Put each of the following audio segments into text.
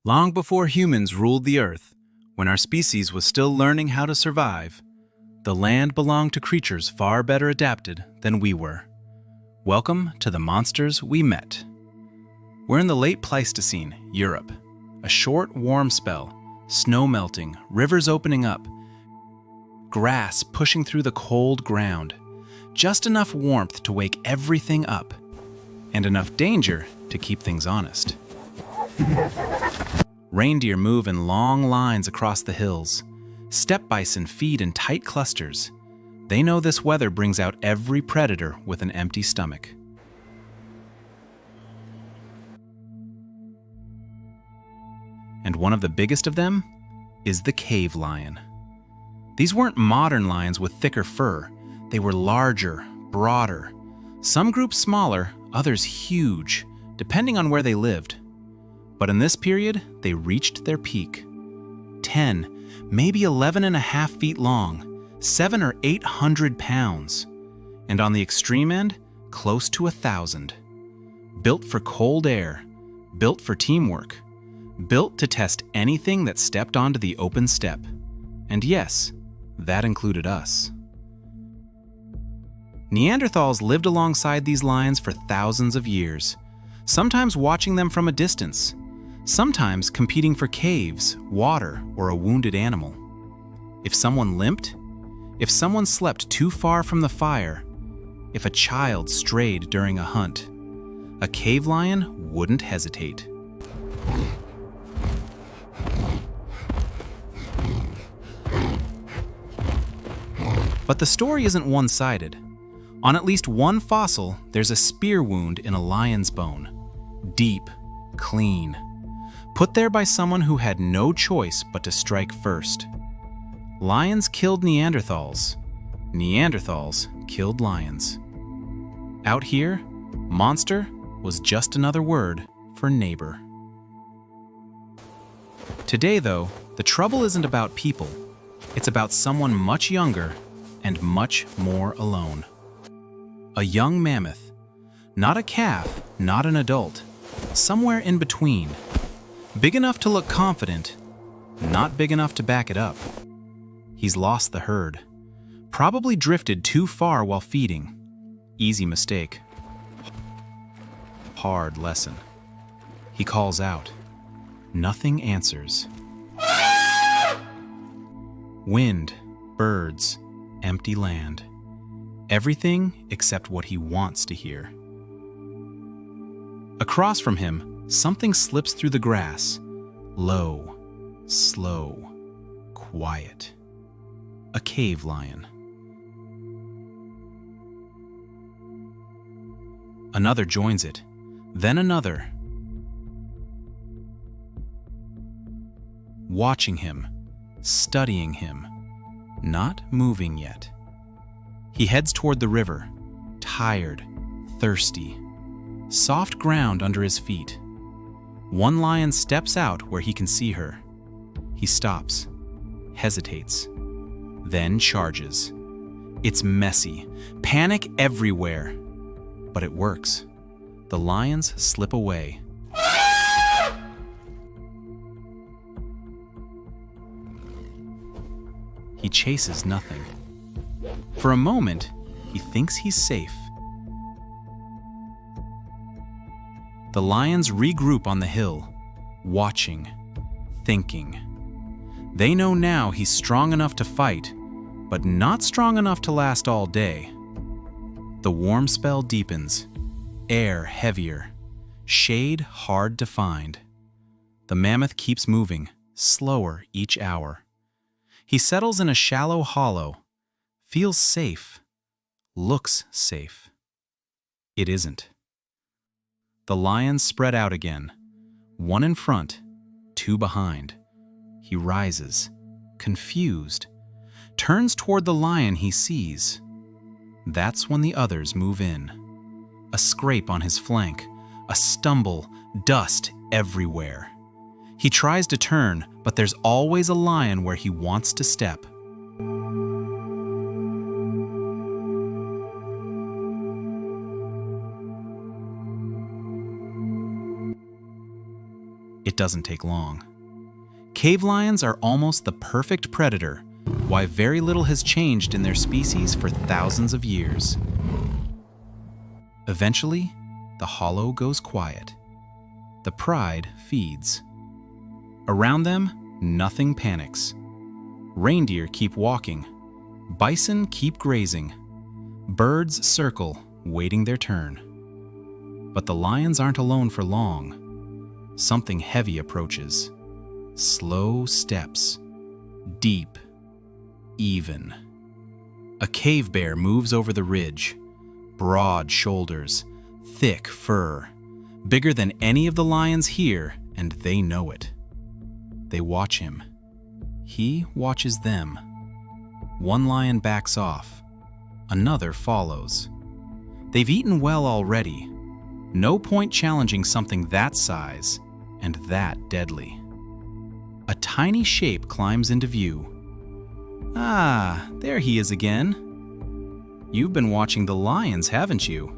Long before humans ruled the earth, when our species was still learning how to survive, the land belonged to creatures far better adapted than we were. Welcome to the monsters we met. We're in the late Pleistocene, Europe. A short, warm spell, snow melting, rivers opening up, grass pushing through the cold ground. Just enough warmth to wake everything up, and enough danger to keep things honest. Reindeer move in long lines across the hills. Steppe bison feed in tight clusters. They know this weather brings out every predator with an empty stomach. And one of the biggest of them is the cave lion. These weren't modern lions with thicker fur. They were larger, broader. Some groups smaller, others huge, depending on where they lived. But in this period, they reached their peak. 10, maybe 11.5 feet long, 700 or 800 pounds. And on the extreme end, close to 1,000. Built for cold air, built for teamwork, built to test anything that stepped onto the open steppe. And yes, that included us. Neanderthals lived alongside these lions for thousands of years, sometimes watching them from a distance, sometimes competing for caves, water, or a wounded animal. If someone limped, if someone slept too far from the fire, if a child strayed during a hunt, a cave lion wouldn't hesitate. But the story isn't one-sided. On at least one fossil, there's a spear wound in a lion's bone. Deep, clean. Put there by someone who had no choice but to strike first. Lions killed Neanderthals. Neanderthals killed lions. Out here, monster was just another word for neighbor. Today, though, the trouble isn't about people. It's about someone much younger and much more alone. A young mammoth. Not a calf, not an adult. Somewhere in between. Big enough to look confident, not big enough to back it up. He's lost the herd. Probably drifted too far while feeding. Easy mistake. Hard lesson. He calls out. Nothing answers. Wind, birds, empty land. Everything except what he wants to hear. Across from him, something slips through the grass. Low, slow, quiet. A cave lion. Another joins it, then another. Watching him, studying him, not moving yet. He heads toward the river, tired, thirsty. Soft ground under his feet. One lion steps out where he can see her. He stops, hesitates, then charges. It's messy, panic everywhere. But it works. The lions slip away. He chases nothing. For a moment, he thinks he's safe. The lions regroup on the hill, watching, thinking. They know now he's strong enough to fight, but not strong enough to last all day. The warm spell deepens, air heavier, shade hard to find. The mammoth keeps moving, slower each hour. He settles in a shallow hollow, feels safe, looks safe. It isn't. The lions spread out again, one in front, two behind. He rises, confused, turns toward the lion he sees. That's when the others move in. A scrape on his flank, a stumble, dust everywhere. He tries to turn, but there's always a lion where he wants to step. It It doesn't take long. Cave lions are almost the perfect predator, why very little has changed in their species for thousands of years. Eventually, the hollow goes quiet. The pride feeds. Around them, nothing panics. Reindeer keep walking. Bison keep grazing. Birds circle, waiting their turn. But the lions aren't alone for long. Something heavy approaches. Slow steps. Deep. Even. A cave bear moves over the ridge. Broad shoulders. Thick fur. Bigger than any of the lions here, and they know it. They watch him. He watches them. One lion backs off. Another follows. They've eaten well already. No point challenging something that size and that deadly. A tiny shape climbs into view. Ah, there he is again. You've been watching the lions, haven't you?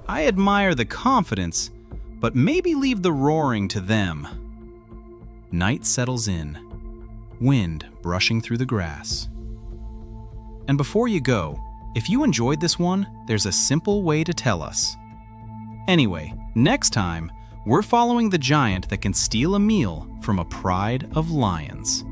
I admire the confidence, but maybe leave the roaring to them. Night settles in, wind brushing through the grass. And before you go, if you enjoyed this one, there's a simple way to tell us. Anyway, next time, we're following the giant that can steal a meal from a pride of lions.